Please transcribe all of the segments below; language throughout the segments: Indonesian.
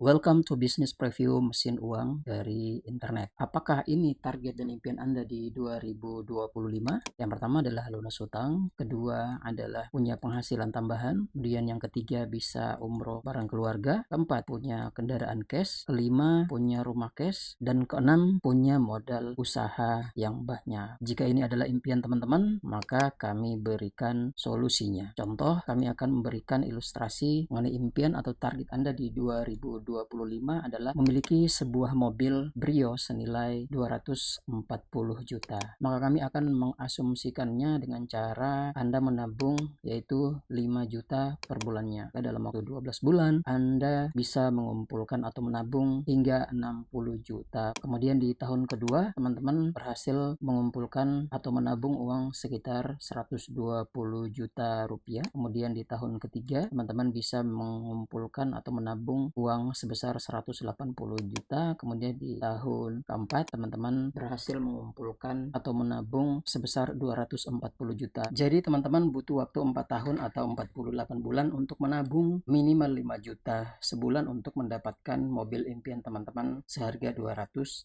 Welcome to Business Preview mesin uang dari internet. Apakah ini target dan impian Anda di 2025? Yang pertama adalah lunas hutang, kedua adalah punya penghasilan tambahan, kemudian yang ketiga bisa umroh bareng keluarga, keempat punya kendaraan cash, kelima punya rumah cash, dan keenam punya modal usaha yang banyak. Jika ini adalah impian teman-teman, maka kami berikan solusinya. Contoh, kami akan memberikan ilustrasi mengenai impian atau target Anda di 2025 adalah memiliki sebuah mobil Brio senilai 240 juta. Maka kami akan mengasumsikannya dengan cara Anda menabung yaitu 5 juta per bulannya. Dalam waktu 12 bulan, Anda bisa mengumpulkan atau menabung hingga 60 juta. Kemudian di tahun kedua, teman-teman berhasil mengumpulkan atau menabung uang sekitar 120 juta rupiah. Kemudian di tahun ketiga, teman-teman bisa mengumpulkan atau menabung uang sebesar 180 juta. Kemudian di tahun keempat, teman-teman berhasil mengumpulkan atau menabung sebesar 240 juta. Jadi teman-teman butuh waktu 4 tahun atau 48 bulan untuk menabung minimal 5 juta sebulan untuk mendapatkan mobil impian teman-teman seharga 240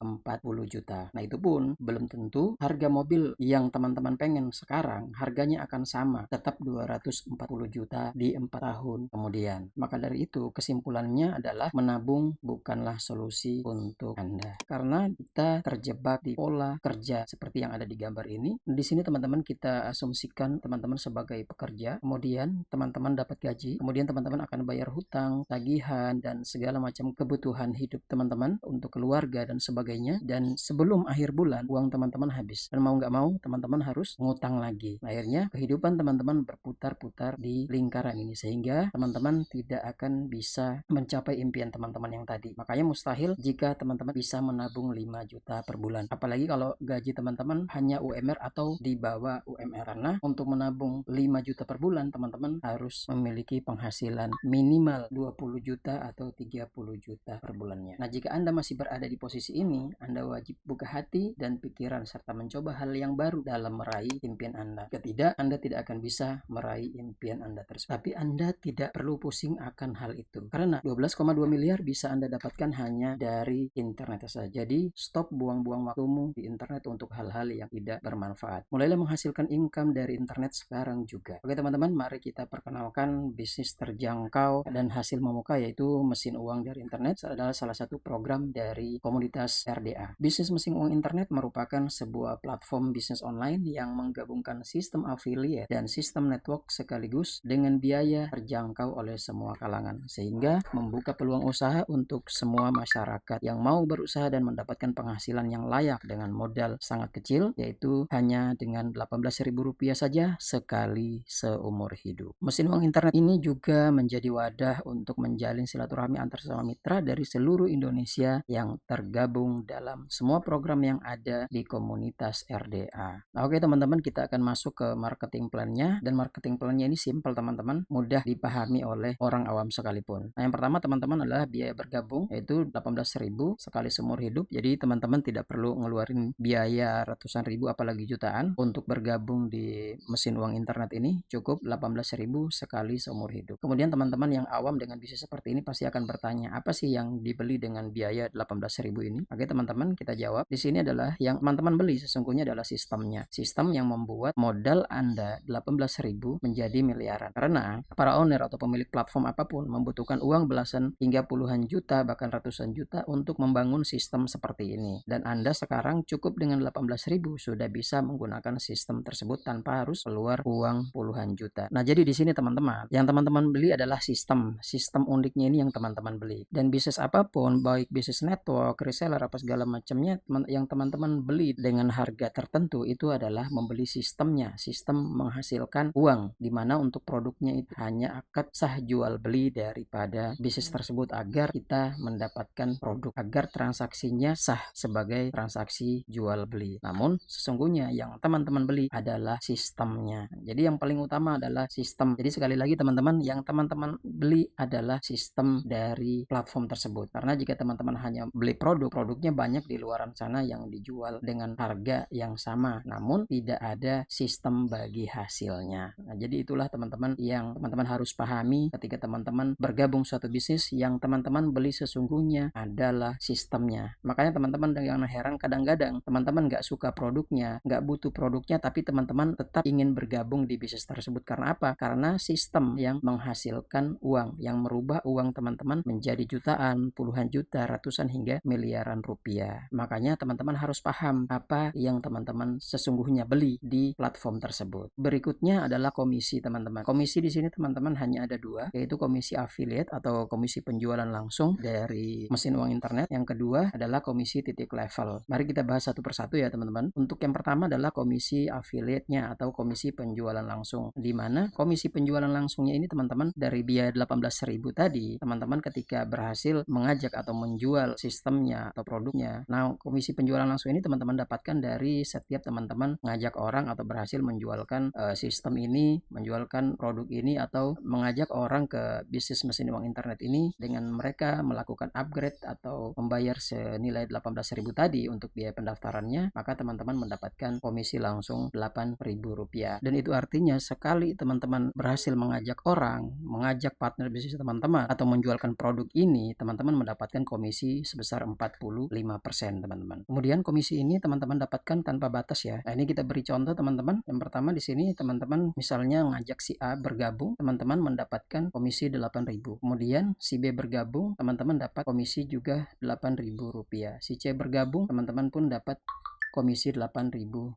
juta. Nah, itu pun belum tentu harga mobil yang teman-teman pengen sekarang harganya akan sama, tetap 240 juta di 4 tahun kemudian. Maka dari itu kesimpulannya adalah menabung bukanlah solusi untuk Anda. Karena kita terjebak di pola kerja seperti yang ada di gambar ini. Di sini teman-teman kita asumsikan teman-teman sebagai pekerja, kemudian teman-teman dapat gaji, kemudian teman-teman akan bayar hutang, tagihan, dan segala macam kebutuhan hidup teman-teman untuk keluarga dan sebagainya. Dan sebelum akhir bulan, uang teman-teman habis. Dan mau nggak mau, teman-teman harus ngutang lagi. Akhirnya kehidupan teman-teman berputar-putar di lingkaran ini, sehingga teman-teman tidak akan bisa mencapai impian teman-teman yang tadi. Makanya mustahil jika teman-teman bisa menabung 5 juta per bulan. Apalagi kalau gaji teman-teman hanya UMR atau di bawah UMR. Karena untuk menabung 5 juta per bulan, teman-teman harus memiliki penghasilan minimal 20 juta atau 30 juta per bulannya. Nah, jika Anda masih berada di posisi ini, Anda wajib buka hati dan pikiran serta mencoba hal yang baru dalam meraih impian Anda. Jika tidak, Anda tidak akan bisa meraih impian Anda tersebut. Tapi Anda tidak perlu pusing akan hal itu. Karena 12,2 miliar bisa Anda dapatkan hanya dari internet saja. Jadi, stop buang-buang waktumu di internet untuk hal-hal yang tidak bermanfaat. Mulailah menghasilkan income dari internet sekarang juga. Oke teman-teman, mari kita perkenalkan bisnis terjangkau dan hasil memukau, yaitu mesin uang dari internet adalah salah satu program dari komunitas RDA. Bisnis mesin uang internet merupakan sebuah platform bisnis online yang menggabungkan sistem affiliate dan sistem network sekaligus dengan biaya terjangkau oleh semua kalangan, sehingga membuka peluang usaha untuk semua masyarakat yang mau berusaha dan mendapatkan penghasilan yang layak dengan modal sangat kecil, yaitu hanya dengan Rp18.000 saja sekali seumur hidup. Mesin uang internet ini juga menjadi wadah untuk menjalin silaturahmi antar sesama mitra dari seluruh Indonesia yang tergabung dalam semua program yang ada di komunitas RDA. Nah, oke teman-teman, kita akan masuk ke marketing plan-nya, dan marketing plan-nya ini simpel teman-teman, mudah dipahami oleh orang awam sekalipun. Nah, yang pertama teman-teman adalah biaya bergabung, yaitu 18.000 sekali seumur hidup. Jadi teman-teman tidak perlu ngeluarin biaya ratusan ribu apalagi jutaan untuk bergabung di mesin uang internet ini. Cukup 18.000 sekali seumur hidup. Kemudian teman-teman yang awam dengan bisnis seperti ini pasti akan bertanya, apa sih yang dibeli dengan biaya 18.000 ini? Oke teman-teman, kita jawab. Di sini adalah yang teman-teman beli sesungguhnya adalah sistemnya. Sistem yang membuat modal Anda 18.000 menjadi miliaran. Karena para owner atau pemilik platform apapun membutuhkan uang belasan hingga puluhan juta bahkan ratusan juta untuk membangun sistem seperti ini. Dan Anda sekarang cukup dengan 18.000 sudah bisa menggunakan sistem tersebut tanpa harus keluar uang puluhan juta. Nah, jadi di sini teman-teman, yang teman-teman beli adalah sistem. Sistem uniknya ini yang teman-teman beli. Dan bisnis apapun, baik bisnis network, reseller, apa segala macamnya, yang teman-teman beli dengan harga tertentu itu adalah membeli sistemnya. Sistem menghasilkan uang, di mana untuk produknya itu hanya akad sah jual beli daripada bisnis tersebut agar kita mendapatkan produk, agar transaksinya sah sebagai transaksi jual beli. Namun sesungguhnya yang teman-teman beli adalah sistemnya. Jadi yang paling utama adalah sistem. Jadi sekali lagi teman-teman, yang teman-teman beli adalah sistem dari platform tersebut. Karena jika teman-teman hanya beli produk, produknya banyak di luaran sana yang dijual dengan harga yang sama, namun tidak ada sistem bagi hasilnya. Nah, jadi itulah teman-teman yang teman-teman harus pahami ketika teman-teman bergabung suatu bisnis yang teman-teman beli sesungguhnya adalah sistemnya. Makanya teman-teman jangan heran kadang-kadang teman-teman nggak suka produknya, nggak butuh produknya, tapi teman-teman tetap ingin bergabung di bisnis tersebut. Karena apa? Karena sistem yang menghasilkan uang, yang merubah uang teman-teman menjadi jutaan, puluhan juta, ratusan hingga miliaran rupiah. Makanya teman-teman harus paham apa yang teman-teman sesungguhnya beli di platform tersebut. Berikutnya adalah komisi teman-teman. Komisi di sini teman-teman hanya ada dua, yaitu komisi affiliate atau komisi penjualan langsung dari mesin uang internet. Yang kedua adalah komisi titik level. Mari kita bahas satu persatu ya teman-teman. Untuk yang pertama adalah komisi affiliate-nya atau komisi penjualan langsung, di mana komisi penjualan langsungnya ini teman-teman dari biaya 18.000 tadi, teman-teman ketika berhasil mengajak atau menjual sistemnya atau produknya. Nah, komisi penjualan langsung ini teman-teman dapatkan dari setiap teman-teman mengajak orang atau berhasil menjualkan sistem ini, menjualkan produk ini, atau mengajak orang ke bisnis mesin uang internet ini dengan mereka melakukan upgrade atau membayar senilai 18.000 tadi untuk biaya pendaftarannya, maka teman-teman mendapatkan komisi langsung Rp8.000. Dan itu artinya sekali teman-teman berhasil mengajak orang, mengajak partner bisnis teman-teman atau menjualkan produk ini, teman-teman mendapatkan komisi sebesar 45% teman-teman. Kemudian komisi ini teman-teman dapatkan tanpa batas ya. Nah, ini kita beri contoh teman-teman. Yang pertama di sini teman-teman misalnya ngajak si A bergabung, teman-teman mendapatkan komisi 8.000. Kemudian si B bergabung, teman-teman dapat komisi juga Rp8.000. Si C bergabung, teman-teman pun dapat komisi Rp8.000.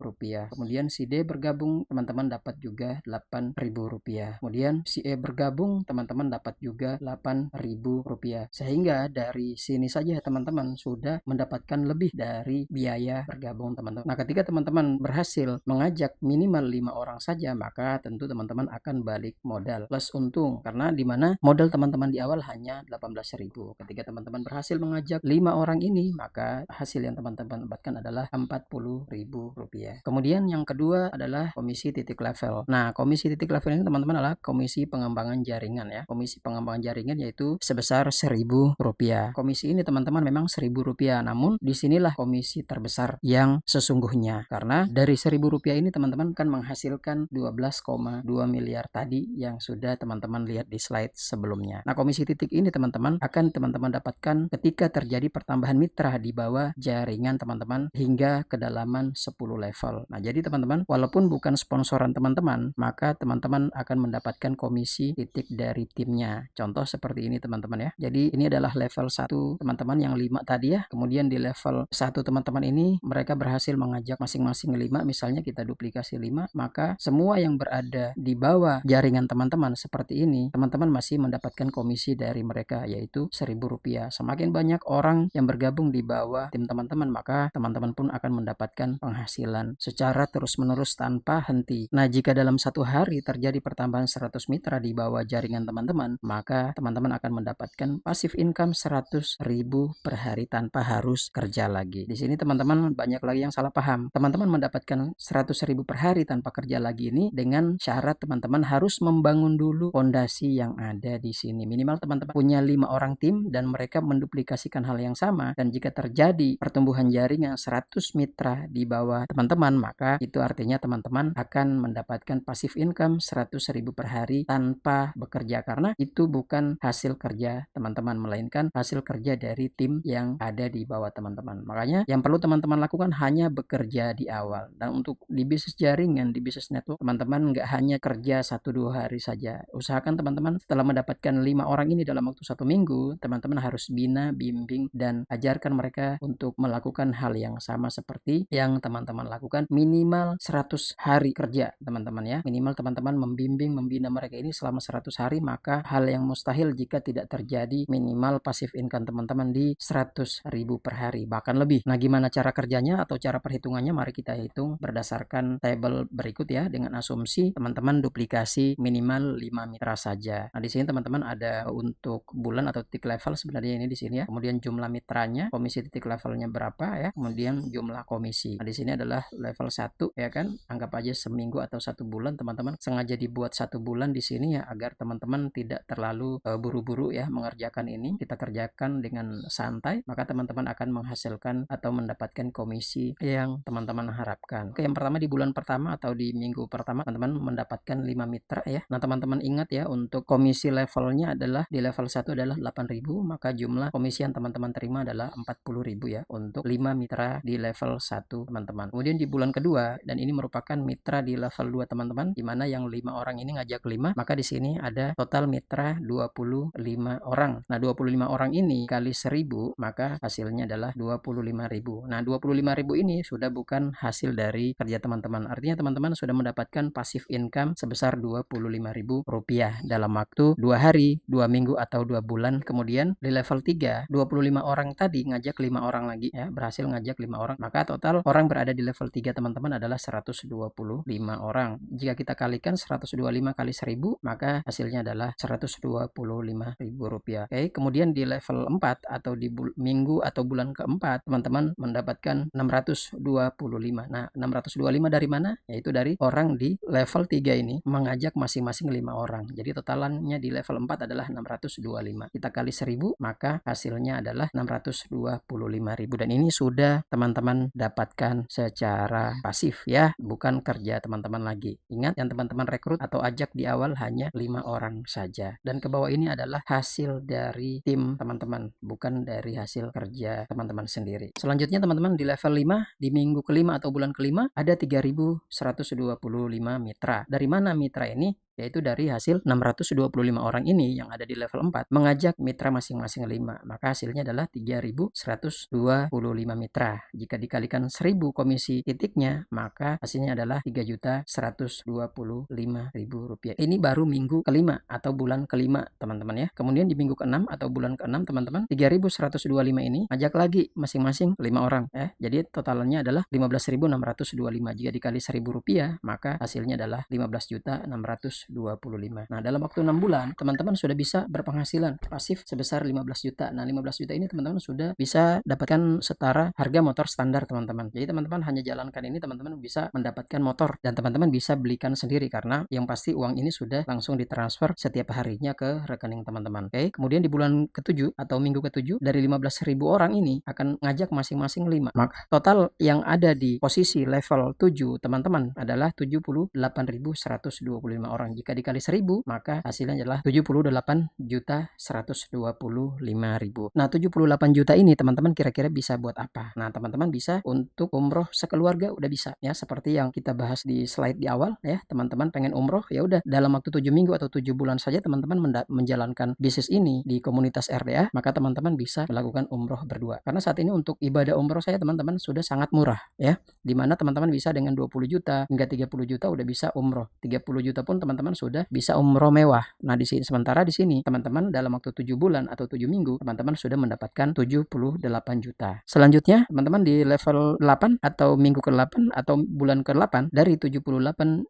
Kemudian si D bergabung, teman-teman dapat juga Rp8.000. Kemudian si E bergabung, teman-teman dapat juga Rp8.000. Sehingga dari sini saja teman-teman sudah mendapatkan lebih dari biaya bergabung teman-teman. Nah, ketika teman-teman berhasil mengajak minimal 5 orang saja, maka tentu teman-teman akan balik modal plus untung, karena di mana modal teman-teman di awal hanya 18.000. Ketika teman-teman berhasil mengajak 5 orang ini, maka hasil yang teman-teman dapatkan adalah Rp40.000. Kemudian yang kedua adalah komisi titik level. Nah, komisi titik level ini teman-teman adalah komisi pengembangan jaringan ya. Komisi pengembangan jaringan yaitu sebesar Rp1.000. Komisi ini teman-teman memang Rp1.000, namun disinilah komisi terbesar yang sesungguhnya, karena dari Rp1.000 ini teman-teman akan menghasilkan 12,2 miliar tadi yang sudah teman-teman lihat di slide sebelumnya. Nah, komisi titik ini teman-teman akan teman-teman dapatkan ketika terjadi pertambahan mitra di bawah jaringan teman-teman hingga kedalaman 10 level. Nah, jadi teman-teman, walaupun bukan sponsoran teman-teman, maka teman-teman akan mendapatkan komisi titik dari timnya. Contoh seperti ini teman-teman ya. Jadi ini adalah level 1 teman-teman yang 5 tadi ya. Kemudian di level 1 teman-teman ini mereka berhasil mengajak masing-masing 5, misalnya kita duplikasi 5, maka semua yang berada di bawah jaringan teman-teman seperti ini, teman-teman masih mendapatkan komisi dari mereka yaitu Rp1.000. Semakin banyak orang yang bergabung di bawah tim teman-teman, maka teman-teman pun akan mendapatkan penghasilan secara terus-menerus tanpa henti. Nah, jika dalam satu hari terjadi pertambahan 100 mitra di bawah jaringan teman-teman, maka teman-teman akan mendapatkan passive income Rp100.000 per hari tanpa harus kerja lagi. Di sini teman-teman banyak lagi yang salah paham. Teman-teman mendapatkan Rp100.000 per hari tanpa kerja lagi ini dengan syarat teman-teman harus membangun dulu fondasi yang ada di sini. Minimal teman-teman punya 5 orang tim dan mereka menduplikasikan hal yang sama, dan jika terjadi pertumbuhan jaringan 100 mitra di bawah teman-teman, maka itu artinya teman-teman akan mendapatkan passive income Rp100.000 per hari tanpa bekerja, karena itu bukan hasil kerja teman-teman, melainkan hasil kerja dari tim yang ada di bawah teman-teman. Makanya yang perlu teman-teman lakukan hanya bekerja di awal. Dan untuk di bisnis jaringan, di bisnis network, teman-teman nggak hanya kerja 1-2 hari saja. Usahakan teman-teman setelah mendapatkan 5 orang ini dalam waktu 1 minggu, teman-teman harus bina, bimbing, dan ajarkan mereka untuk melakukan hal yang sama seperti yang teman-teman lakukan minimal 100 hari kerja teman-teman ya. Minimal teman-teman membimbing, membina mereka ini selama 100 hari, maka hal yang mustahil jika tidak terjadi. Minimal passive income teman-teman di Rp100.000 per hari, bahkan lebih. Nah, gimana cara kerjanya atau cara perhitungannya? Mari kita hitung berdasarkan tabel berikut ya, dengan asumsi teman-teman duplikasi minimal 5 mitra saja. Nah, di sini teman-teman ada untuk bulan atau titik level sebenarnya ini di sini ya. Kemudian jumlah mitranya, komisi titik levelnya berapa ya. Kemudian jumlah komisi. Nah, di sini adalah level 1 ya kan. Anggap aja seminggu atau 1 bulan teman-teman. Sengaja dibuat 1 bulan di sini ya agar teman-teman tidak terlalu buru-buru ya mengerjakan ini. Kita kerjakan dengan santai, maka teman-teman akan menghasilkan atau mendapatkan komisi yang teman-teman harapkan. Oke, yang pertama di bulan pertama atau di minggu pertama teman-teman mendapatkan 5 mitra ya. Nah, teman-teman ingat ya, untuk komisi levelnya adalah di level 1 adalah 8.000, maka jumlah komisi yang teman-teman terima adalah 40.000 ya untuk 5 mitra di level 1 teman-teman. Kemudian di bulan kedua, dan ini merupakan mitra di level 2 teman-teman, di mana yang 5 orang ini ngajak 5, maka di sini ada total mitra 25 orang. Nah, 25 orang ini kali 1000, maka hasilnya adalah 25.000. Nah, 25.000 ini sudah bukan hasil dari kerja teman-teman. Artinya teman-teman sudah mendapatkan passive income sebesar Rp25.000 dalam waktu 2 hari, 2 minggu atau 2 bulan. Kemudian di level 3, 25 orang tadi ngajak 5 orang lagi ya, berhasil ngajak 5 orang. Maka total orang berada di level 3 teman-teman adalah 125 orang. Jika kita kalikan 125 kali 1000, maka hasilnya adalah Rp125.000. Oke, kemudian di level 4 atau di minggu atau bulan keempat, teman-teman mendapatkan 625. Nah, 625 dari mana? Yaitu dari orang di level 3 ini mengajak masing-masing 5 orang. Jadi totalannya di level 4 adalah 625. Kita kali 1000, maka hasilnya adalah 625.000. Dan ini sudah teman-teman dapatkan secara pasif ya, bukan kerja teman-teman lagi. Ingat, yang teman-teman rekrut atau ajak di awal hanya 5 orang saja. Dan ke bawah ini adalah hasil dari tim teman-teman, bukan dari hasil kerja teman-teman sendiri. Selanjutnya teman-teman di level 5, di minggu kelima atau bulan kelima ada 3.125 mitra. Dari mana mitra ini? Yaitu dari hasil 625 orang ini yang ada di level 4 mengajak mitra masing-masing 5. Maka hasilnya adalah 3.125 mitra. Jika dikalikan 1000 komisi titiknya, maka hasilnya adalah Rp3.125.000. Ini baru minggu kelima atau bulan kelima teman-teman ya. Kemudian di minggu ke-6 atau bulan ke-6 teman-teman, 3.125 ini ajak lagi masing-masing 5 orang ya. Jadi totalnya adalah 15.625. Jika dikali Rp1.000, maka hasilnya adalah 15.625. Nah, dalam waktu 6 bulan, teman-teman sudah bisa berpenghasilan pasif sebesar 15 juta. Nah, 15 juta ini teman-teman sudah bisa dapatkan setara harga motor standar teman-teman. Jadi teman-teman hanya jalankan ini, teman-teman bisa mendapatkan motor dan teman-teman bisa belikan sendiri karena yang pasti uang ini sudah langsung ditransfer setiap harinya ke rekening teman-teman. Oke, kemudian di bulan ke-7 atau minggu ke-7 dari 15.000 orang ini akan ngajak masing-masing 5. Maka total yang ada di posisi level 7 teman-teman adalah 78.125 orang. Jika dikali 1000, maka hasilnya adalah 78.125.000. Nah, 78 juta ini teman-teman kira-kira bisa buat apa? Nah, teman-teman bisa untuk umroh sekeluarga, udah bisa ya, seperti yang kita bahas di slide di awal ya. Teman-teman pengen umroh, ya udah dalam waktu 7 minggu atau 7 bulan saja teman-teman menjalankan bisnis ini di komunitas RDA, maka teman-teman bisa melakukan umroh berdua. Karena saat ini untuk ibadah umroh saya teman-teman sudah sangat murah ya. Di mana teman-teman bisa dengan 20 juta hingga 30 juta udah bisa umroh. 30 juta pun teman-teman sudah bisa umroh mewah. Nah, di sini sementara di sini teman-teman dalam waktu 7 bulan atau 7 minggu teman-teman sudah mendapatkan 78 juta. Selanjutnya teman-teman di level 8 atau minggu ke-8 atau bulan ke-8 dari 78.125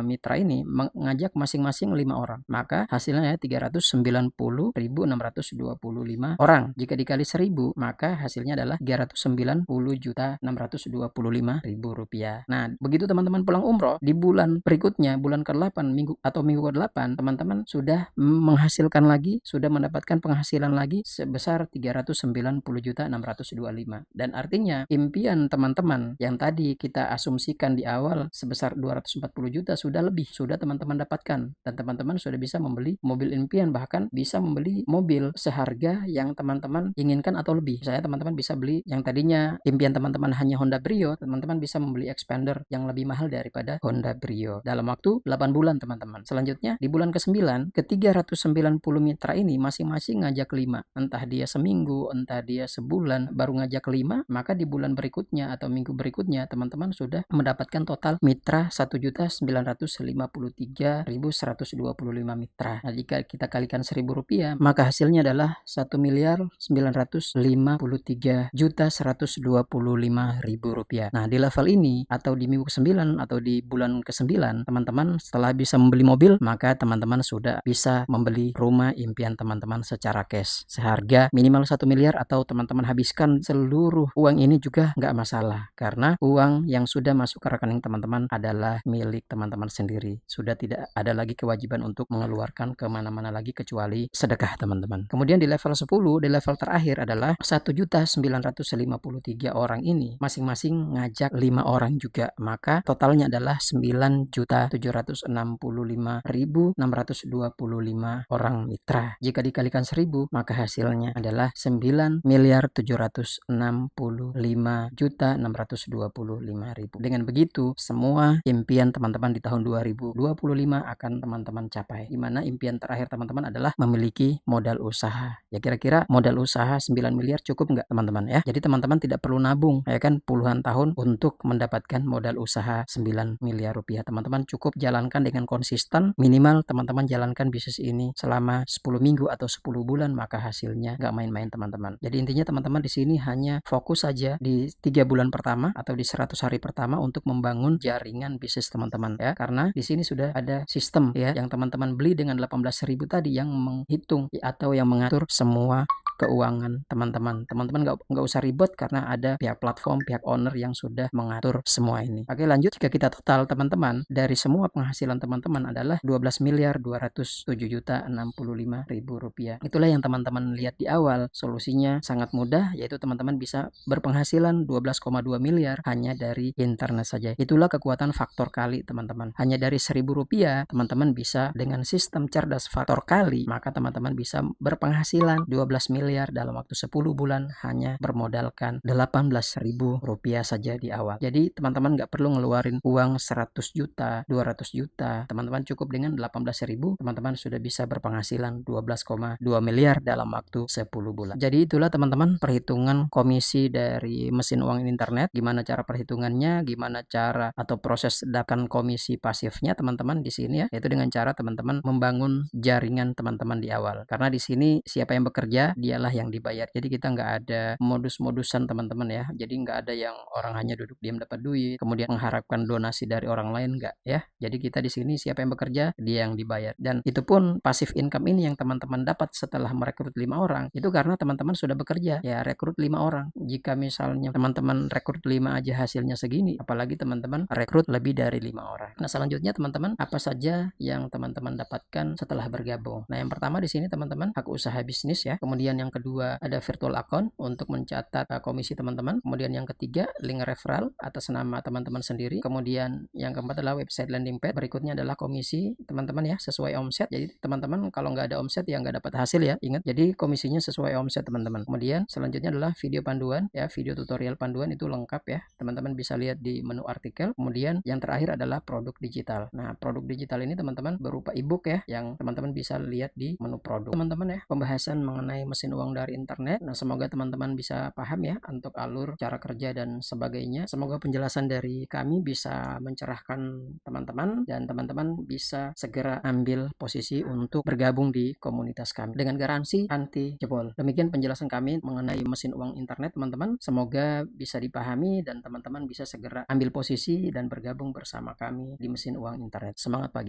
mitra ini mengajak masing-masing 5 orang. Maka hasilnya 390.625 orang. Jika dikali 1000, maka hasilnya adalah 390.625.000 rupiah. Nah, begitu teman-teman pulang umroh di bulan berikutnya, bulan ke-8 minggu atau minggu ke-8, teman-teman sudah menghasilkan lagi, sudah mendapatkan penghasilan lagi sebesar 390.625. Dan artinya impian teman-teman yang tadi kita asumsikan di awal sebesar 240 juta sudah lebih, sudah teman-teman dapatkan. Dan teman-teman sudah bisa membeli mobil impian, bahkan bisa membeli mobil seharga yang teman-teman inginkan atau lebih. Saya teman-teman bisa beli yang tadinya impian teman-teman hanya Honda Brio, teman-teman bisa membeli Xpander yang lebih mahal daripada Honda Brio dalam waktu 8 bulan teman-teman. Selanjutnya di bulan ke-9, ke 390 mitra ini masing-masing ngajak 5. Entah dia seminggu, entah dia sebulan baru ngajak 5, maka di bulan berikutnya atau minggu berikutnya teman-teman sudah mendapatkan total mitra 1.953.125 mitra. Nah, jika kita kalikan Rp1.000, maka hasilnya adalah 1.953.125.000 rupiah. Nah, di level ini atau di minggu ke-9 atau di bulan ke-9 teman-teman teman-teman setelah bisa membeli mobil, maka teman-teman sudah bisa membeli rumah impian teman-teman secara cash seharga minimal 1 miliar, atau teman-teman habiskan seluruh uang ini juga nggak masalah, karena uang yang sudah masuk ke rekening teman-teman adalah milik teman-teman sendiri. Sudah tidak ada lagi kewajiban untuk mengeluarkan kemana-mana lagi kecuali sedekah teman-teman. Kemudian di level 10, di level terakhir adalah 1.953 orang ini masing-masing ngajak 5 orang juga, maka totalnya adalah 9.765.625 orang mitra. Jika dikalikan 1000, maka hasilnya adalah 9.765.625.000. Dengan begitu, semua impian teman-teman di tahun 2025 akan teman-teman capai. Di mana impian terakhir teman-teman adalah memiliki modal usaha. Ya, kira-kira modal usaha 9 miliar cukup nggak teman-teman ya? Jadi teman-teman tidak perlu nabung ya kan puluhan tahun untuk mendapatkan modal usaha 9 miliar rupiah. Teman-teman cukup jalankan dengan konsisten, minimal teman-teman jalankan bisnis ini selama 10 minggu atau 10 bulan, maka hasilnya nggak main-main teman-teman. Jadi intinya teman-teman di sini hanya fokus saja di 3 bulan pertama atau di 100 hari pertama untuk membangun jaringan bisnis teman-teman ya, karena di sini sudah ada sistem ya yang teman-teman beli dengan 18.000 tadi yang menghitung atau yang mengatur semua keuangan teman-teman. Teman-teman nggak usah ribet karena ada pihak platform, pihak owner yang sudah mengatur semua ini. Oke, lanjut. Jika kita total teman-teman dari semua penghasilan teman-teman adalah 12.207.065.000 rupiah. Itulah yang teman-teman lihat di awal. Solusinya sangat mudah, yaitu teman-teman bisa berpenghasilan 12,2 miliar hanya dari internet saja. Itulah kekuatan faktor kali teman-teman. Hanya dari 1.000 rupiah teman-teman bisa dengan sistem cerdas faktor kali, maka teman-teman bisa berpenghasilan 12 miliar dalam waktu 10 bulan hanya bermodalkan 18.000 rupiah saja di awal. Jadi teman-teman nggak perlu ngeluarin uang 100 juta, 200 juta. Teman-teman cukup dengan 18.000, teman-teman sudah bisa berpenghasilan 12,2 miliar dalam waktu 10 bulan. Jadi itulah teman-teman perhitungan komisi dari mesin uang internet. Gimana cara perhitungannya, gimana cara atau proses dapatkan komisi pasifnya teman-teman di sini ya, yaitu dengan cara teman-teman membangun jaringan teman-teman di awal. Karena di sini siapa yang bekerja, dialah yang dibayar. Jadi kita nggak ada modus-modusan teman-teman ya. Jadi nggak ada yang orang hanya duduk diam dapat duit, kemudian mengharapkan donasi dari orang lain, nggak ya. Jadi kita di sini siapa yang bekerja, dia yang dibayar. Dan itu pun passive income ini yang teman-teman dapat setelah merekrut 5 orang, itu karena teman-teman sudah bekerja ya, rekrut 5 orang. Jika misalnya teman-teman rekrut 5 aja hasilnya segini, apalagi teman-teman rekrut lebih dari 5 orang. Nah, selanjutnya teman-teman, apa saja yang teman-teman dapatkan setelah bergabung? Nah, yang pertama di sini teman-teman hak usaha bisnis ya. Kemudian yang kedua ada virtual account untuk mencatat komisi teman-teman. Kemudian yang ketiga link referral atas nama teman-teman sendiri. Kemudian yang keempat adalah website landing page. Berikutnya adalah komisi teman-teman ya, sesuai omset. Jadi teman-teman kalau nggak ada omset ya nggak dapat hasil ya. Ingat, jadi komisinya sesuai omset teman-teman. Kemudian selanjutnya adalah video panduan ya, video tutorial panduan itu lengkap ya. Teman-teman bisa lihat di menu artikel. Kemudian yang terakhir adalah produk digital. Nah, produk digital ini teman-teman berupa ebook ya, yang teman-teman bisa lihat di menu produk. Teman-teman ya, pembahasan mengenai mesin uang dari internet. Nah, semoga teman-teman bisa paham ya untuk alur, cara kerja dan sebagainya. Semoga penjelasan dari kami bisa mencerahkan teman-teman dan teman-teman bisa segera ambil posisi untuk bergabung di komunitas kami dengan garansi anti jebol. Demikian penjelasan kami mengenai mesin uang internet teman-teman. Semoga bisa dipahami dan teman-teman bisa segera ambil posisi dan bergabung bersama kami di mesin uang internet. Semangat pagi.